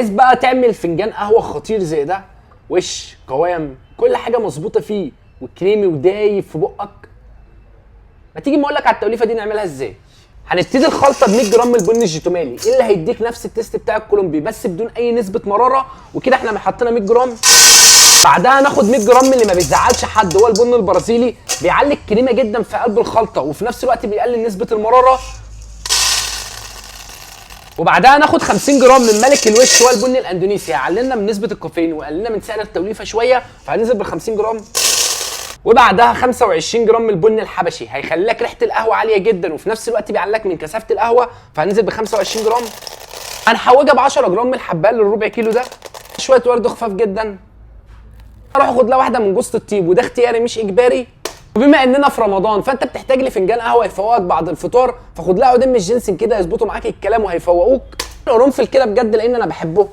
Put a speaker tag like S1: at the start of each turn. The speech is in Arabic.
S1: عايز بقى تعمل فنجان قهوه خطير زي ده، وش قوام كل حاجه مظبوطه فيه وكريمي ودايب في بقك، ما تيجي ما اقول لك على التوليفه دي نعملها ازاي. هنبتدي الخلطه ب 100 جرام من البن الجيتومالي اللي هيديك نفس التيست بتاع الكولومبي بس بدون اي نسبه مراره، وكده احنا حطينا 100 جرام. بعدها هناخد 100 جرام من اللي ما بيزعلش حد، هو البن البرازيلي، بيعلي الكريمه جدا في قلب الخلطه وفي نفس الوقت بيقلل نسبه المراره. وبعدها ناخد 50 جرام من ملك الوش، هو البن الاندونيسي، هيعللنا من نسبه الكافيين ويقللنا من سعر التوليفه شويه، فهننزل بال 50 جرام. وبعدها 25 جرام من البن الحبشي، هيخلي لك ريحه القهوه عاليه جدا وفي نفس الوقت بيعلق من كثافه القهوه، فهننزل ب 25 جرام. هنحوجها ب 10 جرام من الحبال للربع كيلو ده. شويه ورد خفاف جدا. اروح اخد لها واحده من جوز الطيب وده اختياري مش اجباري. وبما اننا في رمضان فانت بتحتاج لفنجان قهوه يفوقك بعد الفطار، فخد لها عودين من الجنسن كده يظبطوا معاك الكلام وهيفوقوك. القرنفل كده بجد لان انا بحبه.